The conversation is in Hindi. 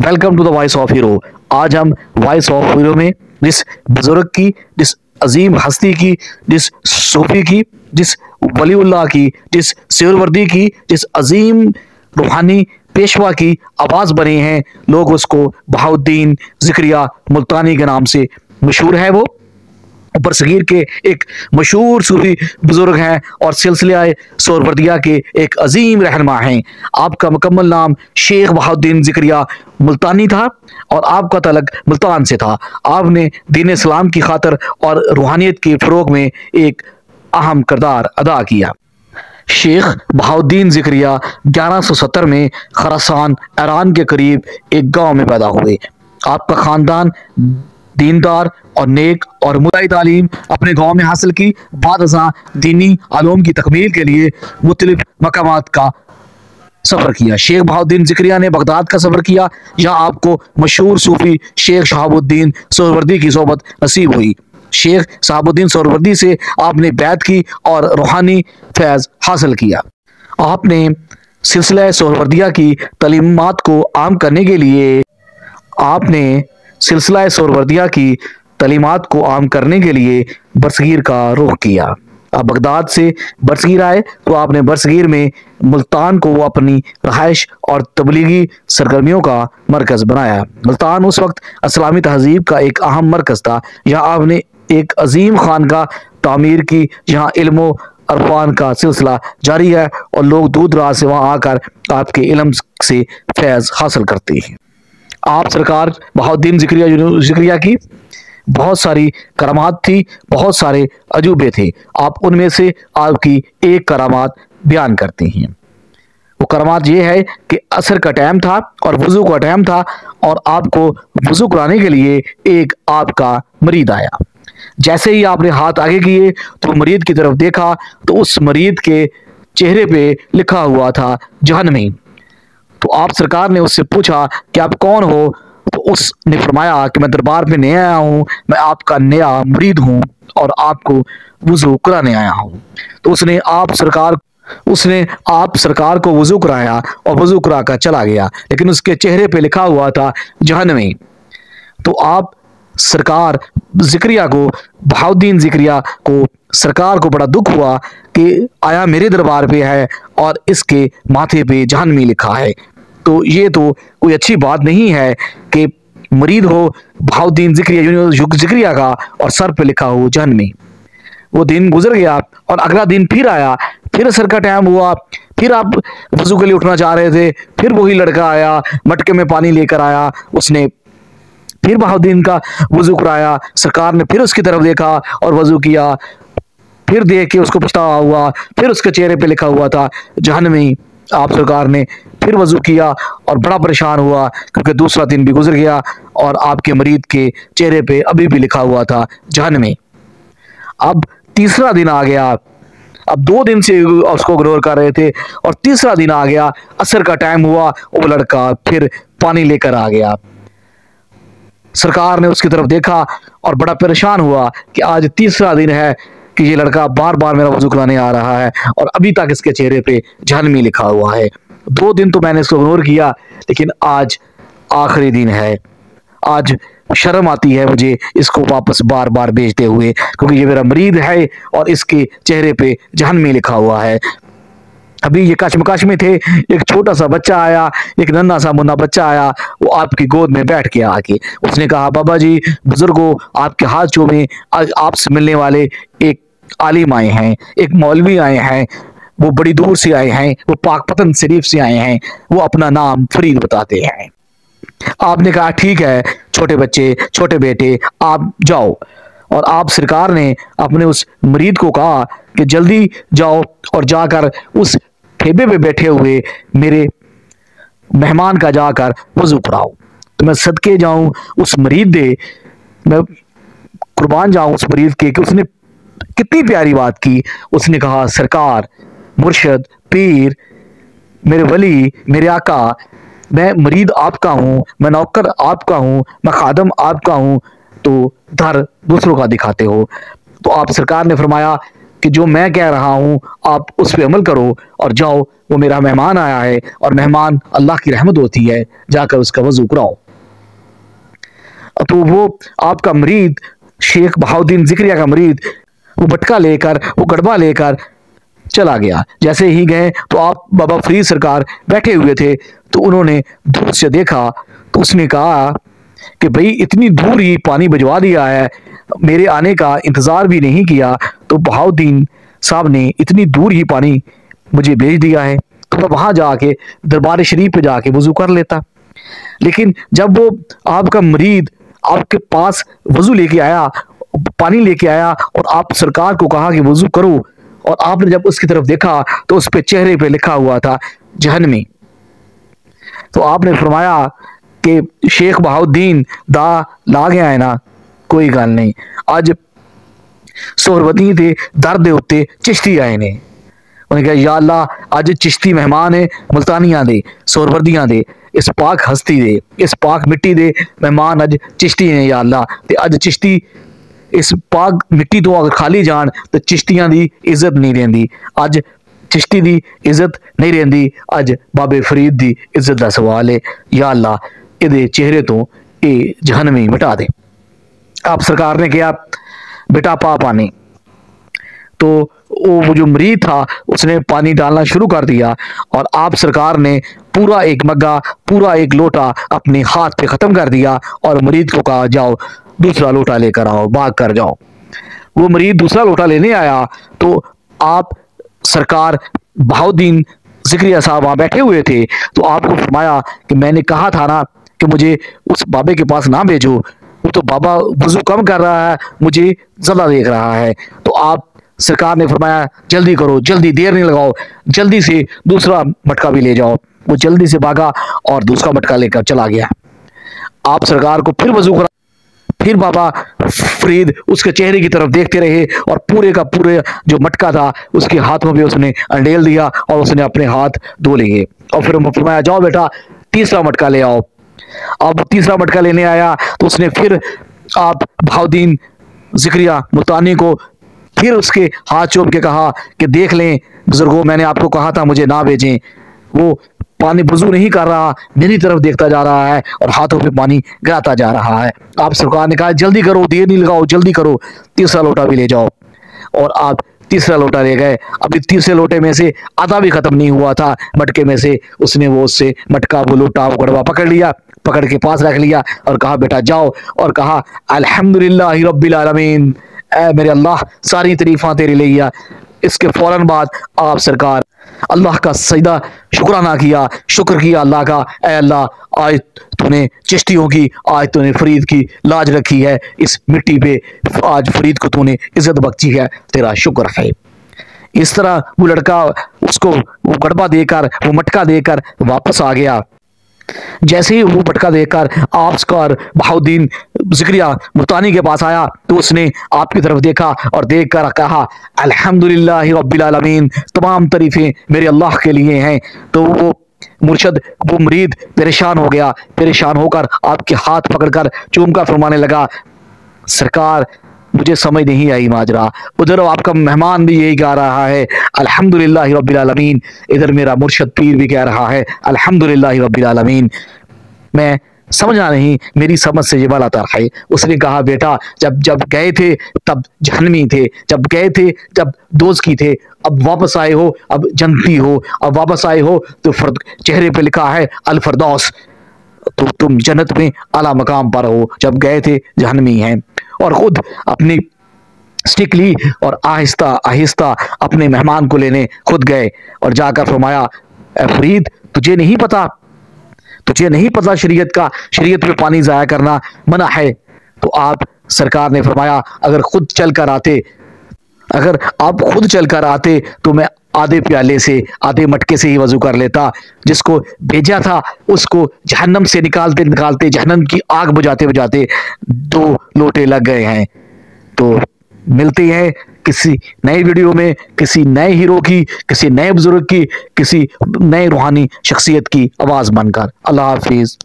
Welcome to the voice of hero. आज हम वॉइस ऑफ हीरो में जिस बुजुर्ग की, जिस अजीम हस्ती की, जिस सूफी की, जिस वलीउल्लाह की, जिस सुहरवर्दी की, जिस अजीम रूहानी पेशवा की आवाज़ बने हैं, लोग उसको बहाउद्दीन ज़िक्रिया मुल्तानी के नाम से मशहूर है। वो ऊपर सगीर के एक मशहूर सूफी बुजुर्ग हैं और सिलसिला सोहरवर्दिया के एक अजीम रहनुमा हैं। आपका मुकम्मल नाम शेख बहाउद्दीन ज़िक्रिया मुल्तानी था और आपका तलक मुल्तान से था। आपने दीन इस्लाम की खातर और रूहानियत के फ़रोग में एक अहम किरदार अदा किया। शेख बहाउद्दीन ज़िक्रिया 1170 में खरासान ईरान के करीब एक गांव में पैदा हुए। आपका ख़ानदान दीनदार और नेक और मुद्दाई तालीम अपने गांव में हासिल की। बाद अज़ां दीनी आलूम की तकमील के लिए मुख्तलिफ मकामात का सफ़र किया। शेख बहाउद्दीन ज़िक्रिया ने बगदाद का सफ़र किया, जहाँ आपको मशहूर सूफी शेख शहाबुद्दीन सोहरवर्दी की सोबत नसीब हुई। शेख शहाबुद्दीन सोहरवर्दी से आपने बैत की और रूहानी फैज़ हासिल किया। आपने सिलसिला सोहरवर्दिया की तालीमात को आम करने के लिए बरसगीर का रुख किया। आप बगदाद से बरसगीर आए तो आपने बरसगीर में मुल्तान को अपनी रहाइश और तबलीगी सरगर्मियों का मरकज़ बनाया। मुल्तान उस वक्त इस्लामी तहजीब का एक अहम मरकज़ था। यहाँ आपने एक अजीम खानका तामीर की, जहाँ इल्मो अरफान का सिलसिला जारी है और लोग दूर दराज से वहाँ आकर आपके इल्म से फैज़ हासिल करते हैं। आप सरकार बहाउद्दीन ज़िक्रिया की बहुत सारी करामात थी, बहुत सारे अजूबे थे। आप उनमें से आपकी एक करामात बयान करते हैं। वो करामात ये है कि असर का टाइम था और वज़ू का टाइम था और आपको वज़ू कराने के लिए एक आपका मरीद आया। जैसे ही आपने हाथ आगे किए तो मरीद की तरफ देखा तो उस मरीद के चेहरे पे लिखा हुआ था जहन्नमी। तो आप सरकार ने उससे पूछा कि आप कौन हो? तो उसने फरमाया कि मैं दरबार में नया आया हूँ, मैं आपका नया मुरीद हूँ और आपको वज़ू कराने आया हूँ। तो उसने आप सरकार को वज़ू कराया और वज़ू करा कर चला गया, लेकिन उसके चेहरे पे लिखा हुआ था जहन्नमी। तो आप सरकार ज़िक्रिया को, बहाउद्दीन ज़िक्रिया को, सरकार को बड़ा दुख हुआ कि आया मेरे दरबार पे है और इसके माथे पे जहन्नमी लिखा है। तो ये तो कोई अच्छी बात नहीं है कि मरीद हो बहाउद्दीन ज़िक्रिया का और सर पे लिखा हो जहन्नमी। वो दिन गुजर गया और अगला दिन फिर आया, फिर असर का टाइम हुआ, फिर आप वज़ू के लिए उठना चाह रहे थे, फिर वही लड़का आया, मटके में पानी लेकर आया, उसने फिर बहाउद्दीन का वज़ू कराया। सरकार ने फिर उसकी तरफ देखा और वज़ू किया, फिर देख के उसको पछतावा हुआ, फिर उसके चेहरे पे लिखा हुआ था जहन्नमी। आप सरकार ने फिर वज़ू किया और बड़ा परेशान हुआ क्योंकि दूसरा दिन भी गुजर गया और आपके मरीद के चेहरे पे अभी भी लिखा हुआ था जहन्नमी। अब तीसरा दिन आ गया। अब 2 दिन से उसको इग्नोर कर रहे थे और तीसरा दिन आ गया, असर का टाइम हुआ, वो लड़का फिर पानी लेकर आ गया। सरकार ने उसकी तरफ देखा और बड़ा परेशान हुआ कि आज तीसरा दिन है कि ये लड़का बार बार मेरा वज़ू कराने आ रहा है और अभी तक इसके चेहरे पे जहन्नमी लिखा हुआ है। 2 दिन तो मैंने इसको इग्नोर किया, लेकिन आज आखिरी दिन है। आज शर्म आती है मुझे इसको वापस बार बार भेजते हुए, क्योंकि ये मेरा मरीद है और इसके चेहरे पे जहन्नमी लिखा हुआ है। अभी ये कशमकश में थे, एक छोटा सा बच्चा आया, एक नन्हा सा मुन्ना बच्चा आया, वो आपकी गोद में बैठ गया आके। उसने कहा, बाबा जी बुजुर्गो, आपके हाथ चूमे, आज आपसे मिलने वाले एक आलिम आए हैं, एक मौलवी आए हैं, वो बड़ी दूर से आए हैं, वो पाकपतन शरीफ से आए हैं, वो अपना नाम फरीद बताते हैं। आपने कहा ठीक है छोटे बच्चे, छोटे बेटे, आप जाओ। और आप सरकार ने अपने उस मरीद को कहा कि जल्दी जाओ और जाकर उस ठेबे पे बैठे हुए मेरे मेहमान का जाकर वज़ू कराओ। तो मैं सदके जाऊं उस मरीद दे, मैं कुर्बान जाऊं उस मरीद के कि उसने कितनी प्यारी बात की। उसने कहा, सरकार, मुर्शद, पीर, मेरे वली, मेरे आका, मैं मरीद आपका हूँ, मैं नौकर आपका हूँ, मैं खादम आपका हूँ, तो दर दूसरों का दिखाते हो। तो आप सरकार ने फरमाया कि जो मैं कह रहा हूं आप उस पर अमल करो और जाओ, वो मेरा मेहमान आया है और मेहमान अल्लाह की रहमत होती है, जाकर उसका वजू कराओ। तो वो आपका मरीद, शेख बहाउद्दीन ज़िक्रिया का मरीद, वो बटका लेकर, वो गड़बा लेकर चला गया। जैसे ही गए तो आप बाबा फरीद सरकार बैठे हुए थे, तो उन्होंने दूर से देखा तो उसने कहा कि भाई इतनी दूर ही पानी भिजवा दिया है, मेरे आने का इंतज़ार भी नहीं किया, तो बहाउद्दीन साहब ने इतनी दूर ही पानी मुझे भेज दिया है, तो मैं वहाँ जाके दरबार शरीफ पे जाके वज़ू कर लेता। लेकिन जब वो आपका मरीद आपके पास वज़ू लेके आया, पानी लेके आया और आप सरकार को कहा कि वज़ू करो, और आपने जब उसकी तरफ देखा तो उस पे चेहरे पे लिखा हुआ था जहन्नमी। तो आपने फरमाया कि शेख बहाउद्दीन दा ला गया है ना, कोई गल नहीं, अज सोहरवती दे दर दे उत्ते चिश्ती आए ने। उन्हें कहा या अल्लाह, अज चिश्ती मेहमान है मुल्तानिया दे, सोहरवर्दियां दे, इस पाक हस्ती दे, इस पाक मिट्टी दे मेहमान अज चिश्ती ने या अल्लाह। ते अज चिश्ती इस पाक मिट्टी तो अगर खाली जान तो चिश्तियां दी इज्जत नहीं रहिंदी। अज चिश्ती दी इज्जत नहीं रहिंदी, अज बाबे फरीद दी इज्जत का सवाल है। या अल्लाह, इहदे चेहरे तो ये जहन्नमी मिटा दे। आप सरकार ने कहा बेटा पा पानी, तो वो जो मरीद था उसने पानी डालना शुरू कर दिया, और आप सरकार ने पूरा एक मग्गा, पूरा एक लोटा अपने हाथ पे ख़त्म कर दिया और मरीद को कहा जाओ दूसरा लोटा लेकर आओ, भाग कर जाओ। वो मरीद दूसरा लोटा लेने आया तो आप सरकार बहाउद्दीन ज़िक्रिया साहब वहाँ बैठे हुए थे, तो आपको फरमाया कि मैंने कहा था ना कि मुझे उस बाबे के पास ना भेजो, वो तो बाबा वज़ू कम कर रहा है, मुझे ज़्यादा देख रहा है। तो आप सरकार ने फरमाया जल्दी करो, जल्दी, देर नहीं लगाओ, जल्दी से दूसरा मटका भी ले जाओ। वो जल्दी से भागा और दूसरा मटका लेकर चला गया। आप सरकार को फिर वज़ू करा, फिर बाबा फरीद उसके चेहरे की तरफ देखते रहे और पूरे का पूरे जो मटका था उसके हाथों पे उसने अंडेल दिया और उसने अपने हाथ धो लिए, और फिर फरमाया जाओ बेटा तीसरा मटका ले आओ। अब तीसरा मटका लेने आया तो उसने फिर आप बहाउद्दीन ज़िक्रिया मुल्तानी को फिर उसके हाथ चूम के कहा कि देख लें बुजुर्गों, मैंने आपको कहा था मुझे ना भेजें। वो पानी वजू नहीं कर रहा, मेरी तरफ देखता जा रहा है और हाथों पे पानी गिराता जा रहा है। आप सरकार ने कहा जल्दी करो, देर नहीं लगाओ, जल्दी करो, तीसरा लोटा भी ले जाओ। और आप तीसरा लोटा ले गए। अभी तीसरे लोटे में से आधा भी खत्म नहीं हुआ था मटके में से, उसने वो उससे मटका, वो लोटा, वो गड़वा पकड़ लिया, पकड़ के पास रख लिया और कहा बेटा जाओ, और कहा अल्हम्दुलिल्लाहि रब्बिल आलमीन, ऐ मेरे अल्लाह सारी तरीफां तेरे लिए। इसके फौरन बाद आप सरकार अल्लाह का सजदा शुक्राना किया, शुक्र किया अल्लाह का, ऐ अल्लाह आज तूने चिश्तियों की, आज तूने फरीद की लाज रखी है इस मिट्टी पे, आज फरीद को तूने इज्जत बख्शी है, तेरा शुक्र है। इस तरह वो लड़का उसको वो गड़बा देकर, वो मटका देकर वापस आ गया। जैसे ही वो मटका देकर आप सरकार बहाउद्दीन ज़िक्रिया मुल्तानी के पास आया तो उसने आपकी तरफ देखा और देखकर कहा अल्हम्दुलिल्लाहि रब्बिल आलमीन, तमाम तारीफें मेरे अल्लाह के लिए हैं। तो वो मुर्शद, वो मुरीद परेशान हो गया, परेशान होकर आपके हाथ पकड़कर चूमकर फरमाने लगा सरकार मुझे समझ नहीं आई माजरा। उधर आपका मेहमान भी यही गा रहा है अल्हम्दुलिल्लाहि रब्बिल आलमीन, इधर मेरा मुर्शद पीर भी कह रहा है अल्हम्दुलिल्लाहि रब्बिल आलमीन। मैं समझा नहीं, मेरी समझ से ये वाला तर है। उसने कहा बेटा जब जब गए थे तब जहन्नमी थे, जब गए थे जब दोज़खी थे, अब वापस आए हो अब जन्नती हो, अब वापस आए हो तो चेहरे पे लिखा है अल फरदौस, तो तुम जन्नत में आला मकाम पर हो, जब गए थे जहन्नमी हैं। और खुद अपनी स्टिक ली और आहिस्ता आहिस्ता अपने मेहमान को लेने खुद गए और जाकर फरमाया फरीद तुझे नहीं पता, तुझे नहीं पता शरीयत का, शरीयत में पानी ज़ाया करना मना है। तो आप सरकार ने फरमाया अगर खुद चल कर आते, अगर आप खुद चल कर आते तो मैं आधे प्याले से, आधे मटके से ही वजू कर लेता। जिसको भेजा था उसको जहन्नम से निकालते निकालते, जहन्नम की आग बुझाते बुझाते 2 लोटे लग गए हैं। तो मिलते हैं किसी नए वीडियो में, किसी नए हीरो की, किसी नए बुजुर्ग की, किसी नए रूहानी शख्सियत की आवाज़ बनकर। अल्लाह हाफिज़।